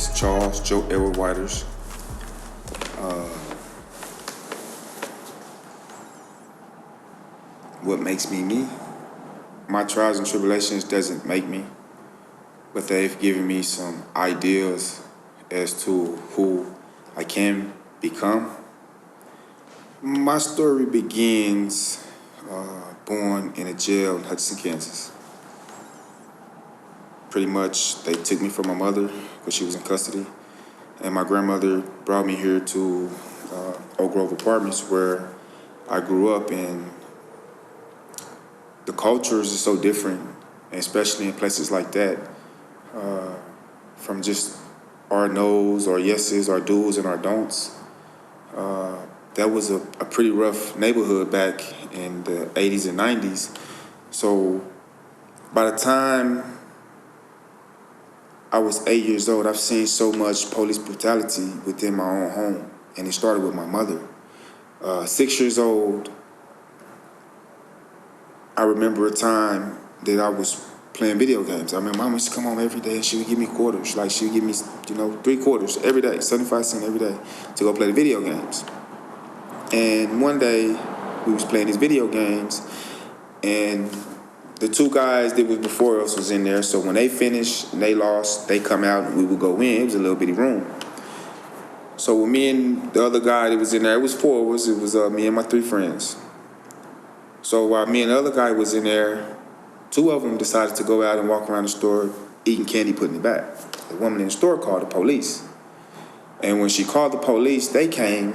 is Charles Joe Edward Whiters. What makes me me? My trials and tribulations doesn't make me, but they've given me some ideas as to who I can become. My story begins born in a jail in Hudson, Kansas. Pretty much, they took me from my mother because she was in custody, and my grandmother brought me here to Oak Grove Apartments where I grew up, and the cultures are so different, and especially in places like that, from just our no's, our yeses, our do's, and our don'ts. That was a pretty rough neighborhood back in the 80s and 90s. So by the time I was 8 years old, I've seen so much police brutality within my own home, and it started with my mother. 6 years old, I remember a time that I was playing video games. I remember Mom used to come home every day and she would give me quarters. Like she would give me, 3 quarters every day, 75 cents every day to go play the video games. And one day we was playing these video games, and the 2 guys that was before us was in there. So when they finished and they lost, they come out and we would go in. It was a little bitty room. So with me and the other guy that was in there, it was 4 of us. It was me and my 3 friends. So while me and the other guy was in there, 2 of them decided to go out and walk around the store eating candy, putting it back. The woman in the store called the police. And when she called the police, they came,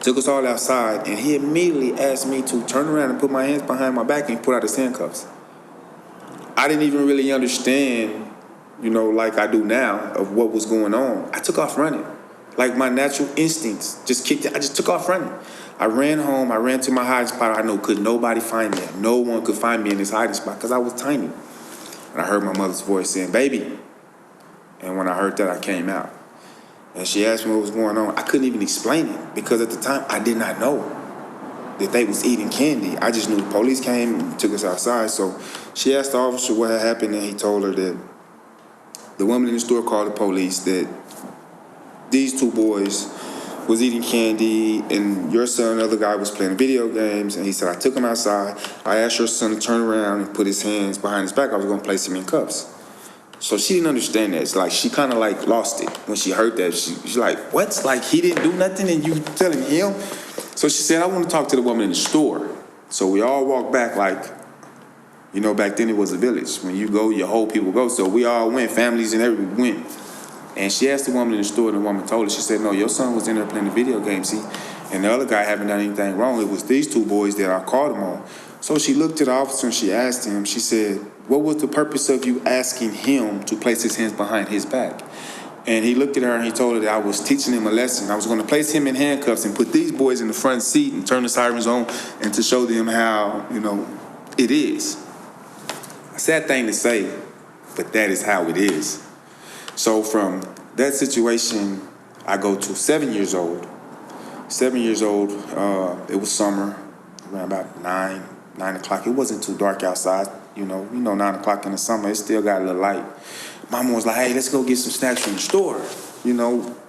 took us all outside, and he immediately asked me to turn around and put my hands behind my back and put out his handcuffs. I didn't even really understand, like I do now, of what was going on. I took off running. Like my natural instincts just kicked in. I just took off running. I ran home. I ran to my hiding spot. I know could nobody find me. No one could find me in this hiding spot because I was tiny. And I heard my mother's voice saying, "Baby." And when I heard that, I came out. And she asked me what was going on. I couldn't even explain it because at the time, I did not know that they was eating candy. I just knew the police came and took us outside. So she asked the officer what had happened, and he told her that the woman in the store called the police that these 2 boys was eating candy, and your son, the other guy, was playing video games. And he said, I took him outside. I asked your son to turn around and put his hands behind his back. I was going to place him in cuffs. So she didn't understand that. It's like she kind of like lost it when she heard that. She's like, what? Like he didn't do nothing and you telling him? So she said, I want to talk to the woman in the store. So we all walked back like, back then it was a village. When you go, your whole people go. So we all went, families and everybody went. And she asked the woman in the store, and the woman told her, she said, no, your son was in there playing the video game, see? And the other guy haven't done anything wrong. It was these 2 boys that I called him on. So she looked at the officer and she asked him, she said, what was the purpose of you asking him to place his hands behind his back? And he looked at her and he told her that I was teaching him a lesson. I was going to place him in handcuffs and put these boys in the front seat and turn the sirens on and to show them how, it is. A sad thing to say, but that is how it is. So from that situation, I go to 7 years old. 7 years old, it was summer, around about 9 o'clock. It wasn't too dark outside. 9 o'clock in the summer, it still got a little light. Mama was like, hey, let's go get some snacks from the store.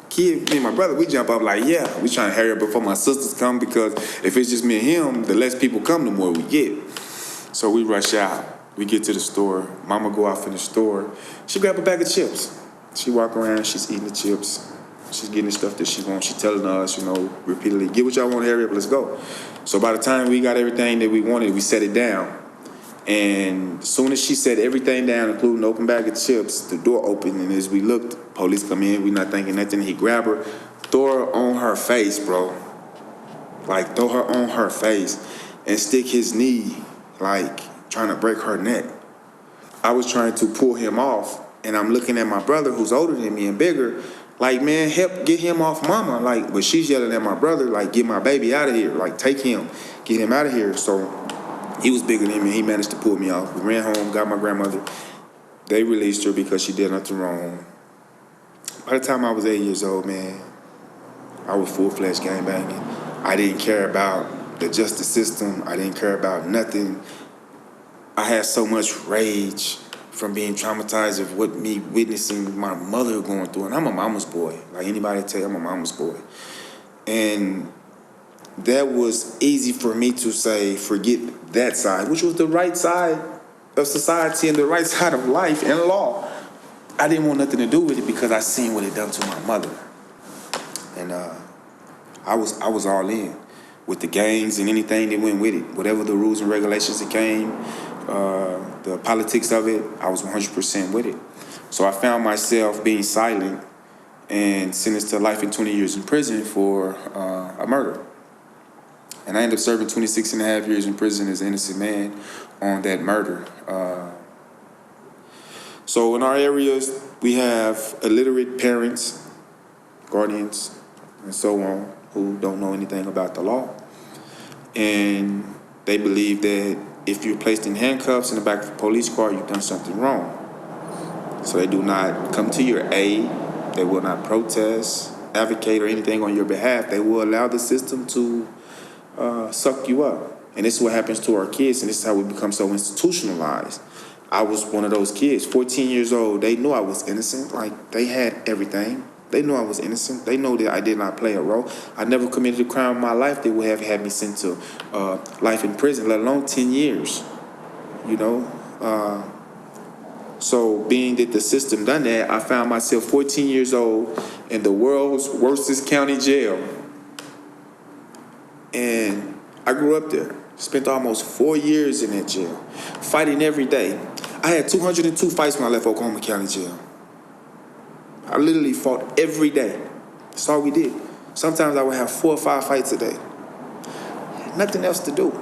Kid, me and my brother, we jump up like, yeah, we trying to hurry up before my sisters come because if it's just me and him, the less people come, the more we get. So we rush out. We get to the store. Mama go out from the store. She grab a bag of chips. She walk around, she's eating the chips. She's getting the stuff that she wants. She's telling us, repeatedly, get what y'all want, hurry up, let's go. So by the time we got everything that we wanted, we set it down. And as soon as she set everything down, including the open bag of chips, the door opened, and as we looked, police come in, we not thinking nothing. He grab her, throw her on her face, bro. Like, throw her on her face and stick his knee, like, trying to break her neck. I was trying to pull him off, and I'm looking at my brother who's older than me and bigger, like, man, help get him off mama. Like, but she's yelling at my brother, like, get my baby out of here. Like, take him, get him out of here. So he was bigger than me. He managed to pull me off. We ran home, got my grandmother. They released her because she did nothing wrong. By the time I was 8 years old, man, I was full-fledged gangbanging. I didn't care about the justice system. I didn't care about nothing. I had so much rage from being traumatized of what me witnessing my mother going through. And I'm a mama's boy. Like anybody tell you, I'm a mama's boy. And that was easy for me to say, forget that side, which was the right side of society and the right side of life and law. I didn't want nothing to do with it because I seen what it done to my mother. And I was all in with the gangs and anything that went with it. Whatever the rules and regulations that came, the politics of it, I was 100% with it. So I found myself being silent and sentenced to life and 20 years in prison for a murder. And I ended up serving 26 and a half years in prison as an innocent man on that murder. So in our areas, we have illiterate parents, guardians, and so on, who don't know anything about the law. And they believe that if you're placed in handcuffs in the back of a police car, you've done something wrong. So they do not come to your aid. They will not protest, advocate, or anything on your behalf. They will allow the system to suck you up. And this is what happens to our kids, and this is how we become so institutionalized. I was one of those kids, 14 years old. They knew I was innocent. Like, they had everything. They knew I was innocent. They know that I did not play a role. I never committed a crime in my life that would have had me sent to life in prison, let alone 10 years, you know. So being that the system done that, I found myself 14 years old in the world's worstest county jail. And I grew up there, spent almost 4 years in that jail, fighting every day. I had 202 fights when I left Oklahoma County Jail. I literally fought every day. That's all we did. Sometimes I would have 4 or 5 fights a day. Nothing else to do.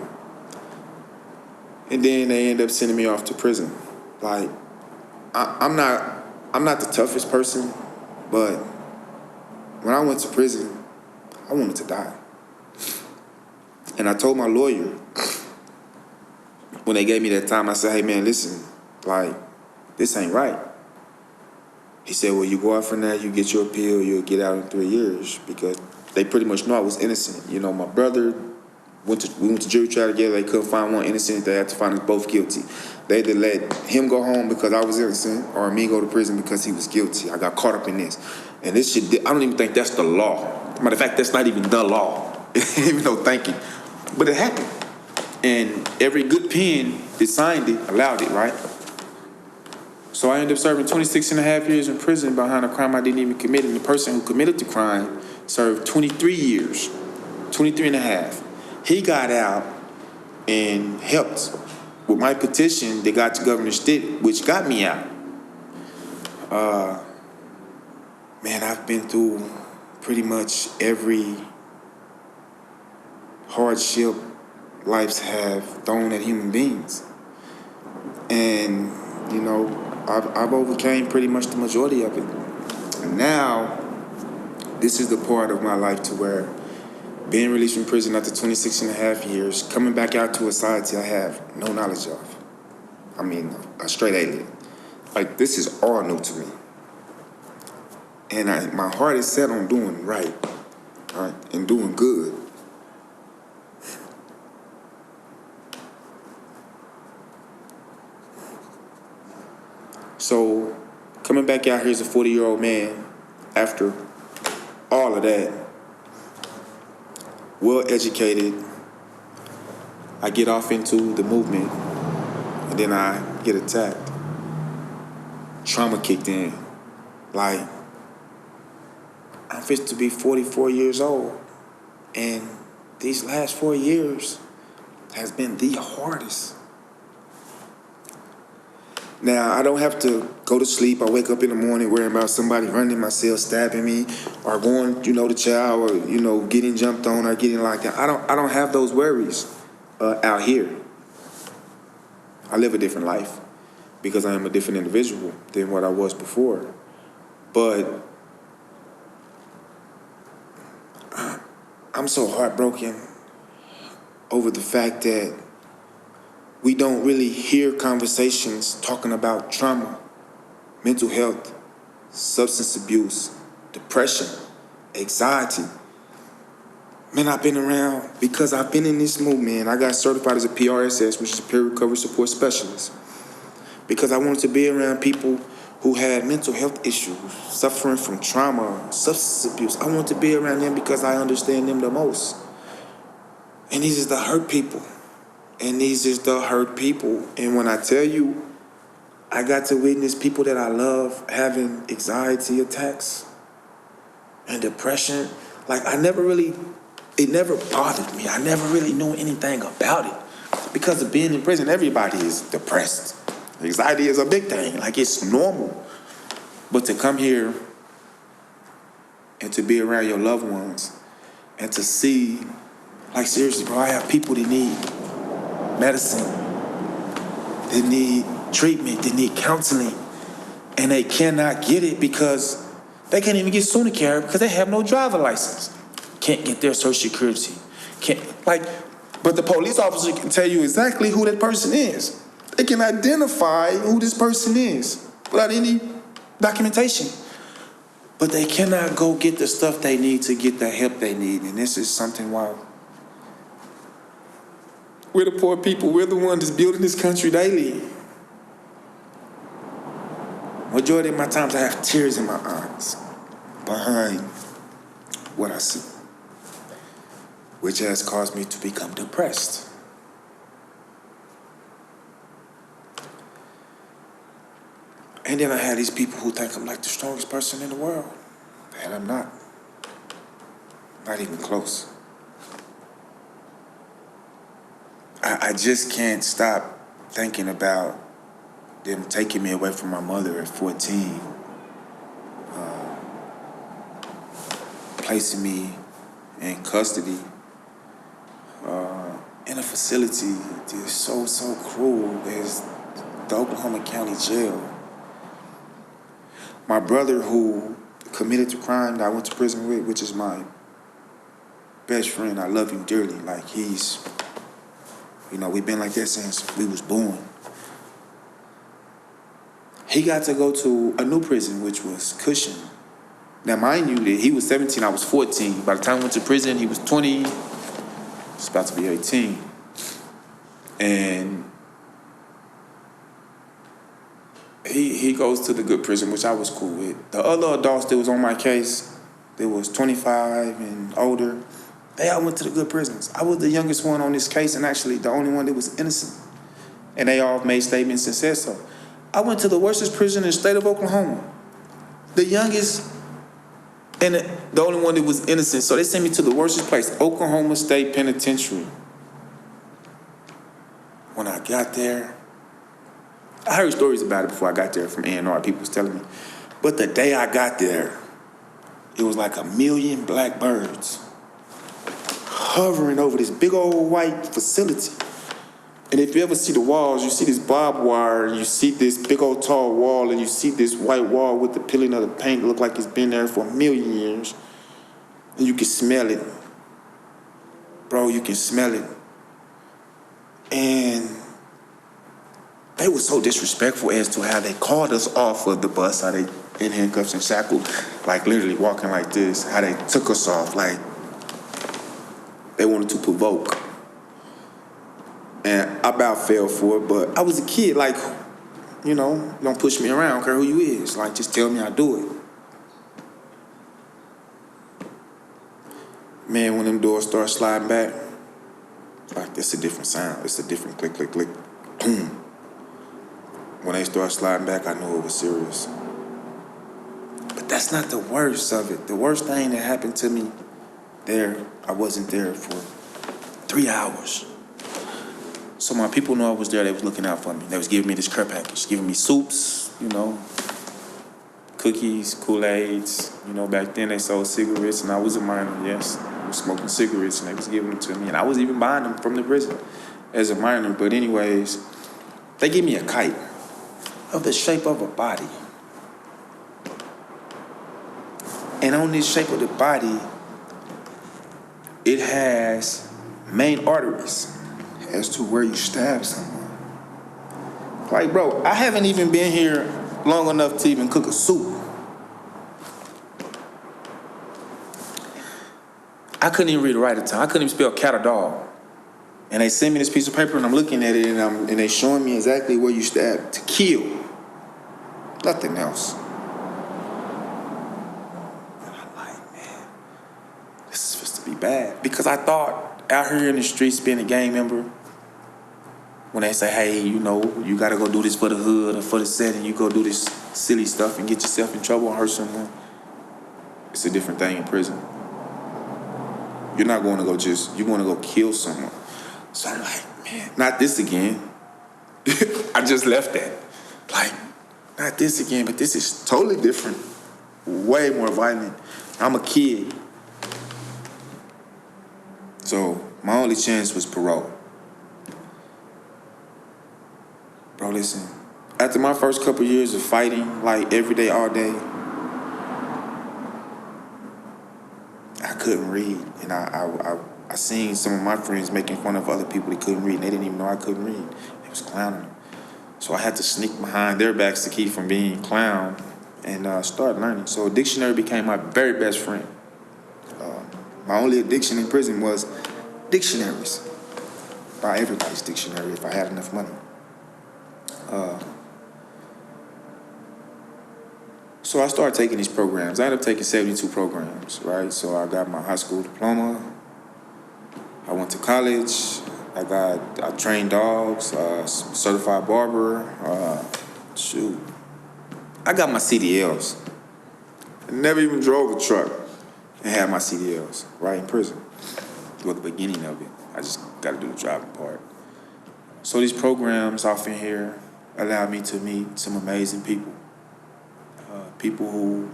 And then they end up sending me off to prison. Like, I'm not the toughest person, but when I went to prison, I wanted to die. And I told my lawyer, when they gave me that time, I said, hey man, listen, like, this ain't right. He said, well, you go out from that, you get your appeal, you'll get out in 3 years, because they pretty much know I was innocent. You know, my brother, we went to jury trial together, they couldn't find one innocent, they had to find us both guilty. They either let him go home because I was innocent, or me go to prison because he was guilty. I got caught up in this. And this shit, I don't even think that's the law. Matter of fact, that's not even the law. Even though, thank you. But it happened. And every good pen that signed it allowed it, right? So I ended up serving 26 and a half years in prison behind a crime I didn't even commit. And the person who committed the crime served 23 years, 23 and a half. He got out and helped with my petition that got to Governor Stitt, which got me out. Man, I've been through pretty much every hardship lives have thrown at human beings. And, you know, I've overcame pretty much the majority of it. And now, this is the part of my life to where being released from prison after 26 and a half years, coming back out to a society I have no knowledge of. I mean, a straight alien. Like, this is all new to me. And my heart is set on doing right, and doing good. So, coming back out here as a 40-year-old man, after all of that, well-educated, I get off into the movement, and then I get attacked. Trauma kicked in. Like, I'm fit to be 44 years old, and these last 4 years has been the hardest. Now, I don't have to go to sleep. I wake up in the morning worrying about somebody running in my cell, stabbing me, or going, to jail, or, getting jumped on or getting locked down. I don't have those worries out here. I live a different life because I am a different individual than what I was before. But I'm so heartbroken over the fact that we don't really hear conversations talking about trauma, mental health, substance abuse, depression, anxiety. Man, I've been around because I've been in this movement. I got certified as a PRSS, which is a peer recovery support specialist. because I wanted to be around people who had mental health issues, suffering from trauma, substance abuse. I want to be around them because I understand them the most. And these is the hurt people. And these is the hurt people. And when I tell you, I got to witness people that I love having anxiety attacks and depression. Like, it never bothered me. I never really knew anything about it. Because of being in prison, everybody is depressed. Anxiety is a big thing. Like, it's normal. But to come here and to be around your loved ones and to see, like, seriously, bro, I have people that need medicine, they need treatment, they need counseling, and they cannot get it because they can't even get Sonicare because they have no driver license. Can't get their Social Security. But the police officer can tell you exactly who that person is. They can identify who this person is without any documentation. But they cannot go get the stuff they need to get the help they need. And this is something wild. We're the poor people. We're the ones that's building this country daily. Majority of my times I have tears in my eyes behind what I see, which has caused me to become depressed. And then I have these people who think I'm like the strongest person in the world. And I'm not. Not even close. I just can't stop thinking about them taking me away from my mother at 14. Placing me in custody. In a facility that's so cruel. There's the Oklahoma County Jail. My brother who committed the crime that I went to prison with, which is my best friend, I love him dearly. Like, he's, we've been like that since we was born. He got to go to a new prison, which was Cushing. Now, mind you, that he was 17, I was 14. By the time I went to prison, he was 20, just about to be 18. And he goes to the good prison, which I was cool with. The other adults that was on my case, they was 25 and older, they all went to the good prisons. I was the youngest one on this case, and actually the only one that was innocent. And they all made statements and said so. I went to the worstest prison in the state of Oklahoma. The youngest and the only one that was innocent. So they sent me to the worstest place, Oklahoma State Penitentiary. When I got there, I heard stories about it before I got there from A&R. People was telling me. But the day I got there, it was like 1 million black birds hovering over this big old white facility. And if you ever see the walls, you see this barbed wire, and you see this big old tall wall, and you see this white wall with the peeling of the paint that look like it's been there for 1 million years. And you can smell it. Bro, you can smell it. And they were so disrespectful as to how they called us off of the bus, how they in handcuffs and shackled, like literally walking like this, how they took us off, like they wanted to provoke. And I about fell for it, but I was a kid, like, don't push me around, I don't care who you is. Like, just tell me I do it. Man, when them doors start sliding back, like, it's a different sound. It's a different click, click, click, boom. When they start sliding back, I knew it was serious. But that's not the worst of it. The worst thing that happened to me there, I wasn't there for 3 hours. So my people knew I was there. They was looking out for me. They was giving me this care package, giving me soups, cookies, Kool-Aids. Back then they sold cigarettes, and I was a minor, yes. I was smoking cigarettes, and they was giving them to me. And I was even buying them from the prison as a minor. But anyways, they gave me a kite of the shape of a body. And on this shape of the body, it has main arteries as to where you stab someone. Like, bro, I haven't even been here long enough to even cook a soup. I couldn't even read or write at the time. I couldn't even spell cat or dog. And they send me this piece of paper, and I'm looking at it, and they showing me exactly where you stabbed to kill. Nothing else. And I'm like, man, this is supposed to be bad. Because I thought out here in the streets being a gang member, when they say, hey, you know, you gotta go do this for the hood or for the set, and you go do this silly stuff and get yourself in trouble and hurt someone, it's a different thing in prison. You're not going to go you're going to go kill someone. So I'm like, man, not this again. I just left that. Like, not this again, but this is totally different. Way more violent. I'm a kid. So my only chance was parole. Bro, listen, after my first couple years of fighting, like every day, all day, I couldn't read. And I seen some of my friends making fun of other people that couldn't read, and they didn't even know I couldn't read. They was clowning them. So I had to sneak behind their backs to keep from being clowned and start learning. So a dictionary became my very best friend. My only addiction in prison was dictionaries. Buy everybody's dictionary if I had enough money. So I started taking these programs. I ended up taking 72 programs, right? So I got my high school diploma. I went to college. I trained dogs, certified barber. I got my CDLs. I never even drove a truck and had my CDLs, right, in prison. Well, the beginning of it. I just got to do the driving part. So these programs off in here allowed me to meet some amazing people. People who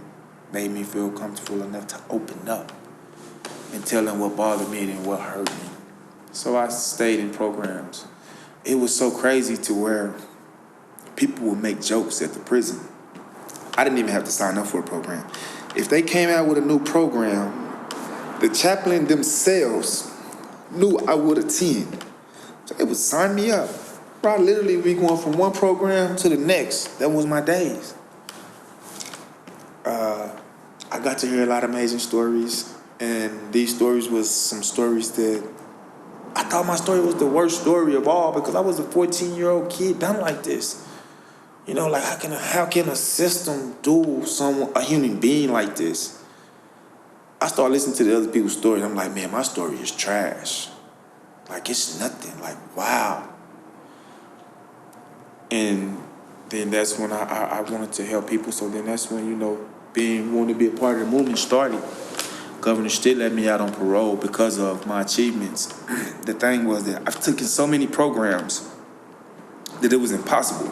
made me feel comfortable enough to open up and tell them what bothered me and what hurt me. So I stayed in programs. It was so crazy to where people would make jokes at the prison. I didn't even have to sign up for a program. If they came out with a new program, the chaplain themselves knew I would attend. So they would sign me up. Bro, I literally be going from one program to the next. That was my days. I got to hear a lot of amazing stories, and these stories was some stories that I thought my story was the worst story of all because I was a 14-year-old kid done like this. You know, like how can a system do a human being like this? I started listening to the other people's stories. I'm like, man, my story is trash. Like, it's nothing. Like, wow. And then that's when I wanted to help people. So then that's when, you know, wanting to be a part of the movement started. Governor still let me out on parole because of my achievements. The thing was that I've taken so many programs that it was impossible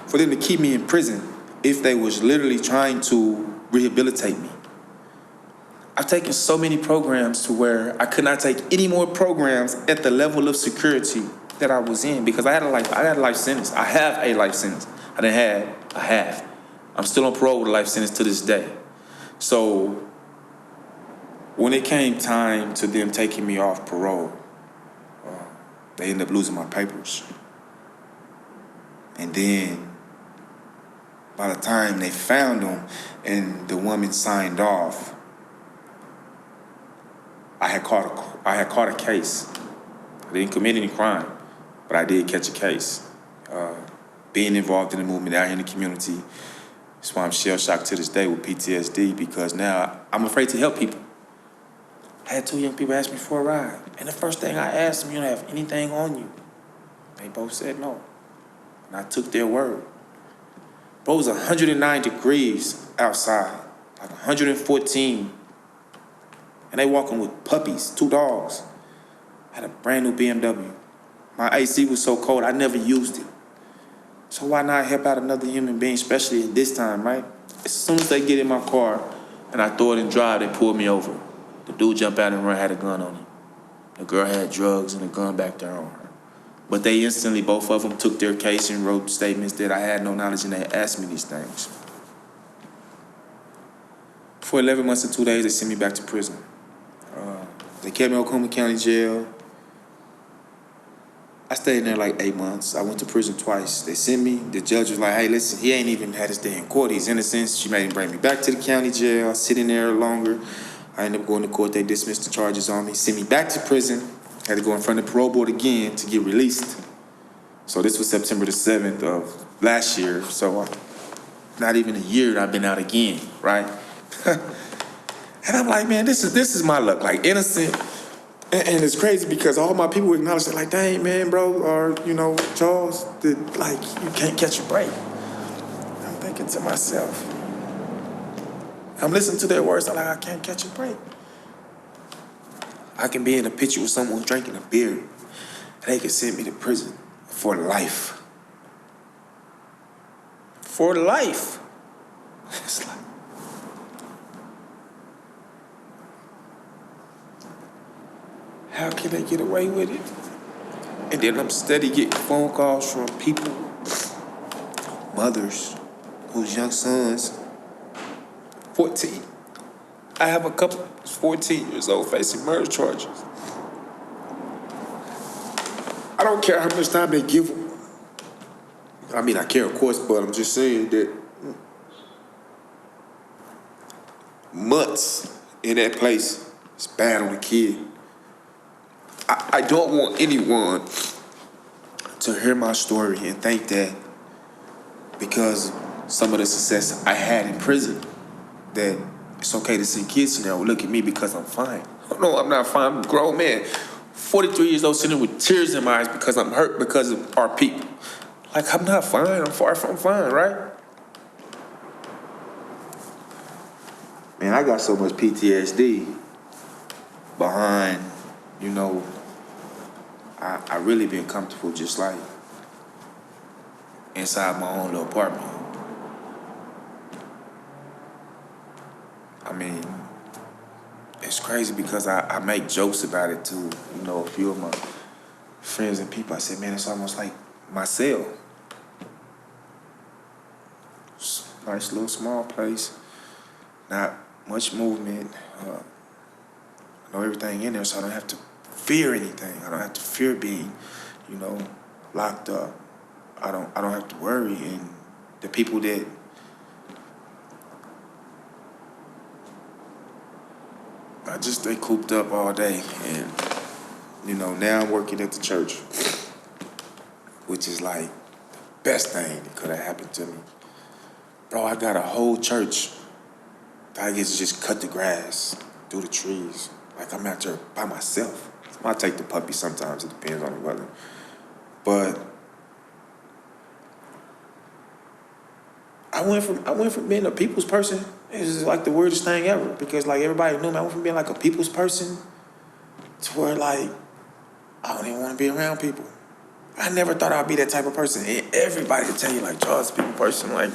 for them to keep me in prison if they was literally trying to rehabilitate me. I've taken so many programs to where I could not take any more programs at the level of security that I was in because I had a life sentence. I have a life sentence. I have. I'm still on parole with a life sentence to this day. So when it came time to them taking me off parole, they ended up losing my papers. And then by the time they found them and the woman signed off, I had caught a case. I didn't commit any crime, but I did catch a case. Being involved in the movement out here in the community, that's why I'm shell-shocked to this day with PTSD because now I'm afraid to help people. I had 2 young people ask me for a ride, and the first thing I asked them, you don't have anything on you? They both said no, and I took their word. Bro, it was 109 degrees outside, like 114, and they walking with puppies, 2 dogs. I had a brand new BMW. My AC was so cold, I never used it. So why not help out another human being, especially at this time, right? As soon as they get in my car and I throw it in drive, they pull me over. The dude jumped out and run, had a gun on him. The girl had drugs and a gun back there on her. But they instantly, both of them, took their case and wrote statements that I had no knowledge and they asked me these things. For 11 months and 2 days, they sent me back to prison. They kept me in Oklahoma County Jail. I stayed in there like 8 months. I went to prison twice. They sent me. The judge was like, hey, listen, he ain't even had his day in court. He's innocent. She made him bring me back to the county jail. I sit in there longer. I ended up going to court. They dismissed the charges on me, sent me back to prison. Had to go in front of the parole board again to get released. So this was September the 7th of last year. So not even a year I've been out again, right? And I'm like, man, this is my luck, like innocent. And it's crazy because all my people acknowledge it, like, dang, man, bro, or, Charles, like, you can't catch a break. I'm thinking to myself, I'm listening to their words, I'm like, I can't catch a break. I can be in a picture with someone drinking a beer, and they can send me to prison for life. For life. It's like, how can they get away with it? And then I'm steady getting phone calls from people, mothers, whose young sons, 14. I have a couple 14 years old facing murder charges. I don't care how much time they give them. I mean, I care, of course, but I'm just saying that months in that place is bad on a kid. I don't want anyone to hear my story and think that because some of the success I had in prison, that it's okay to see kids in there look at me because I'm fine. No, I'm not fine. I'm a grown man, 43 years old, sitting with tears in my eyes because I'm hurt because of our people. Like, I'm not fine. I'm far from fine, right? Man, I got so much PTSD behind, I really been comfortable just like inside my own little apartment. I mean, it's crazy because I make jokes about it too. A few of my friends and people, I say, man, it's almost like my cell. Nice little small place, not much movement. I know everything in there, so I don't have to fear anything. I don't have to fear being, locked up. I don't have to worry. And the people that I just stay cooped up all day. And, now I'm working at the church, which is like the best thing that could have happened to me. Bro, I got a whole church. I get to just cut the grass, do the trees. Like, I'm out there by myself. I might take the puppy sometimes. It depends on the weather. But I went from being a people's person. It's just like the weirdest thing ever. Because like everybody knew me. I went from being like a people's person to where like I don't even want to be around people. I never thought I'd be that type of person. And everybody would tell you like, Charles, people person, like,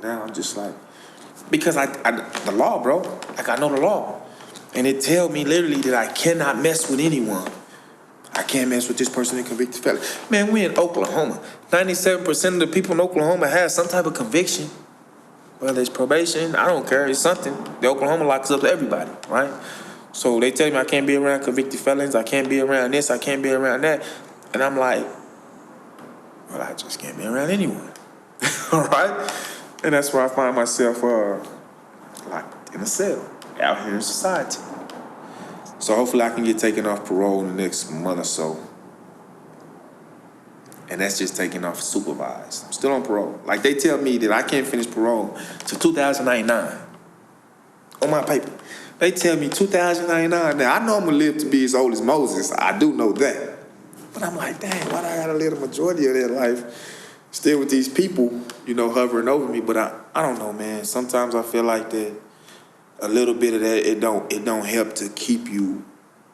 Now I'm just like, because the law, bro. Like, I know the law. And it tell me literally that I cannot mess with anyone. I can't mess with this person and convicted felon. Man, we in Oklahoma. 97% of the people in Oklahoma have some type of conviction. Whether it's probation, I don't care. It's something. The Oklahoma locks up everybody, right? So they tell me I can't be around convicted felons. I can't be around this. I can't be around that. And I'm like, well, I just can't be around anyone. All right? And that's where I find myself locked in a cell out here in society. So hopefully I can get taken off parole in the next month or so. And that's just taking off supervised. I'm still on parole. Like, they tell me that I can't finish parole till 2099 on my paper. They tell me 2099. Now, I know I'm going to live to be as old as Moses. I do know that. But I'm like, dang, why do I got to live the majority of that life still with these people, hovering over me? But I don't know, man. Sometimes I feel like that a little bit of that, it don't help to keep you,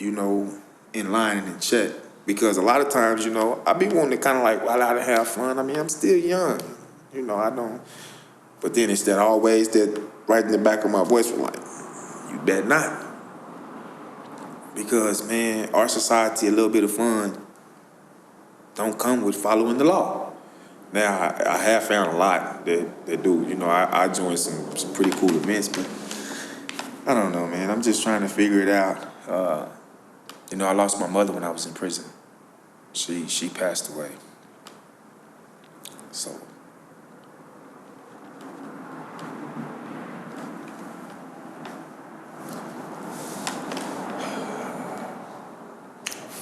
in line and in check. Because a lot of times, I be wanting to kind of like wild out and have fun. I mean, I'm still young, I don't. But then it's that always that right in the back of my voice was like, you better not. Because, man, our society, a little bit of fun don't come with following the law. Now, I have found a lot that do. I joined some pretty cool events, but I don't know, man. I'm just trying to figure it out. I lost my mother when I was in prison. She passed away. So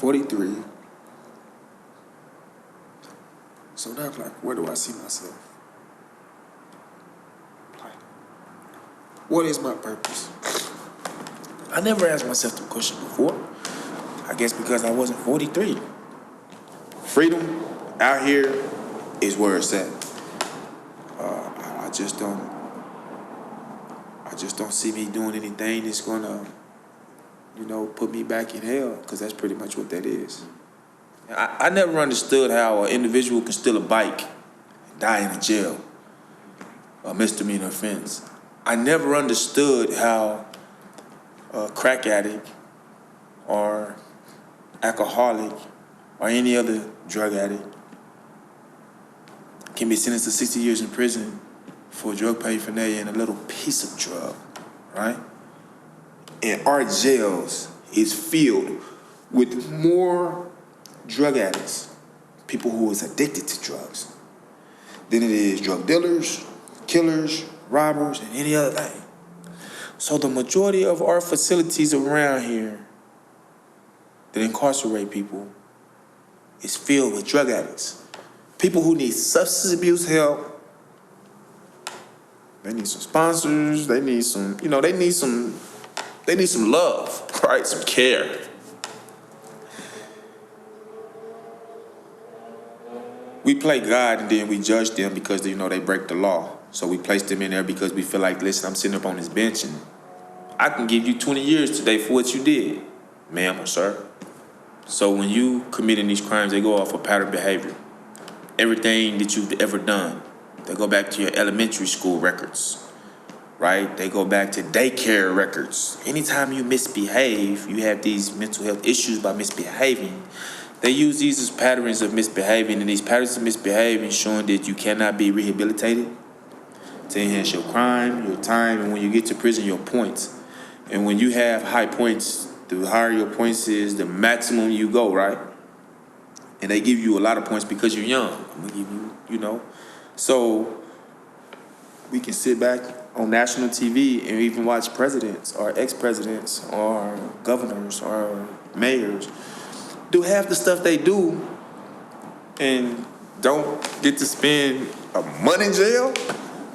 43. So now I'm like, where do I see myself? Like, what is my purpose? I never asked myself the question before. I guess because I wasn't 43. Freedom out here is where it's at. I just don't see me doing anything that's gonna, put me back in hell, because that's pretty much what that is. I never understood how an individual can steal a bike and die in a jail, a misdemeanor offense. I never understood how a crack addict or alcoholic or any other drug addict can be sentenced to 60 years in prison for drug paraphernalia and a little piece of drug, right? And our jails is filled with more drug addicts, people who is addicted to drugs, than it is drug dealers, killers, robbers, and any other thing. So the majority of our facilities around here that incarcerate people is filled with drug addicts. People who need substance abuse help. They need some sponsors, they need some love, right? Some care. We play God and then we judge them because they break the law. So we place them in there because we feel like, listen, I'm sitting up on this bench and I can give you 20 years today for what you did, ma'am or sir. So when you committing these crimes, they go off of pattern behavior. Everything that you've ever done, they go back to your elementary school records, right? They go back to daycare records. Anytime you misbehave, you have these mental health issues by misbehaving. They use these as patterns of misbehaving, and these patterns of misbehaving showing that you cannot be rehabilitated to enhance your crime, your time, and when you get to prison, your points. And when you have high points, the higher your points is, the maximum you go, right? And they give you a lot of points because you're young. I'm gonna give you, So we can sit back on national TV and even watch presidents or ex-presidents or governors or mayors do half the stuff they do and don't get to spend a month in jail.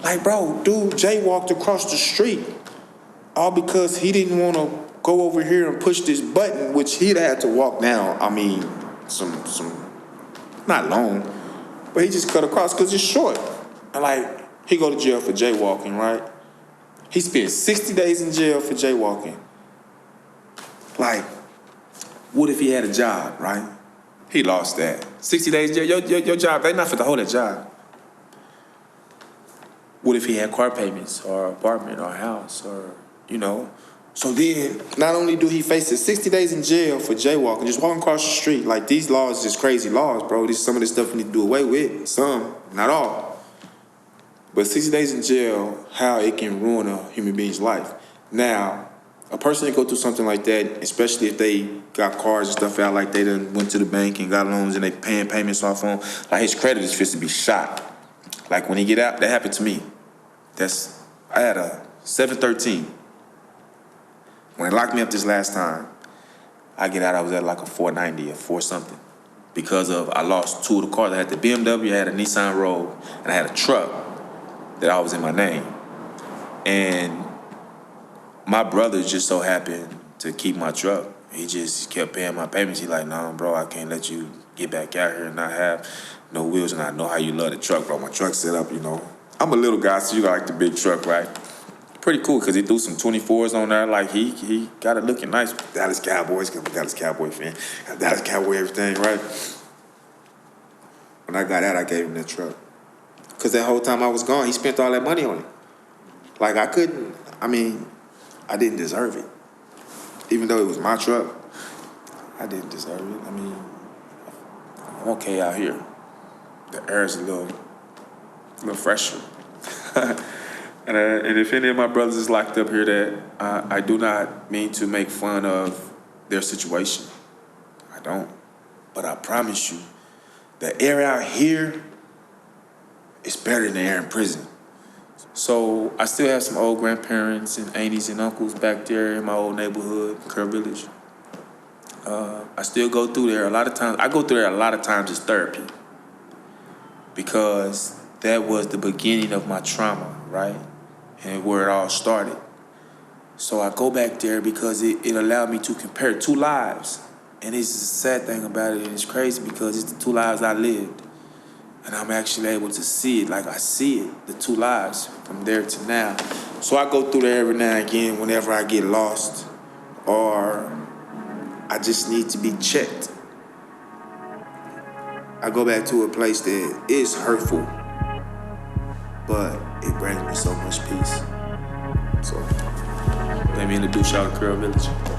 Like, bro, dude jaywalked across the street all because he didn't want to go over here and push this button, which he'd had to walk down. I mean, some not long, but he just cut across because it's short. And like, he go to jail for jaywalking, right? He spent 60 days in jail for jaywalking. Like, what if he had a job, right? He lost that. 60 days jail, your job, they not for to hold that job. What if he had car payments or apartment or house or, So then, not only do he face 60 days in jail for jaywalking, just walking across the street, like these laws is crazy laws, bro. This is some of the stuff we need to do away with. Some, not all. But 60 days in jail, how it can ruin a human being's life. Now, a person that go through something like that, especially if they got cars and stuff out, like they done went to the bank and got loans and they paying payments off on, like his credit is supposed to be shot. Like when he get out, that happened to me. I had a 713. When they locked me up this last time, I get out, I was at like a 490 or 4 something. Because I lost 2 of the cars. I had the BMW, I had a Nissan Rogue, and I had a truck that I was in my name. And my brother just so happened to keep my truck. He just kept paying my payments. He like, nah, bro, I can't let you get back out here and not have no wheels. And I know how you love the truck, bro. My truck's set up, I'm a little guy, so you got like the big truck, right? Pretty cool, because he threw some 24s on there. Like, he got it looking nice. Dallas Cowboys, I'm a Dallas Cowboy fan. Dallas Cowboy everything, right? When I got out, I gave him that truck. Because that whole time I was gone, he spent all that money on it. Like, I didn't deserve it. Even though it was my truck, I didn't deserve it. I'm okay out here. The air is a little fresher. And if any of my brothers is locked up here, that I do not mean to make fun of their situation. I don't. But I promise you, the air out here is better than the air in prison. So I still have some old grandparents and aunties and uncles back there in my old neighborhood, Kerr Village. I still go through there a lot of times. I go through there a lot of times as therapy because that was the beginning of my trauma, right? And where it all started. So I go back there because it allowed me to compare two lives. And it's the sad thing about it, and it's crazy because it's the two lives I lived. And I'm actually able to see it, like I see it, the two lives from there to now. So I go through there every now and again whenever I get lost or I just need to be checked. I go back to a place that is hurtful, but it brings me so much peace. So let me introduce y'all to Curl Village.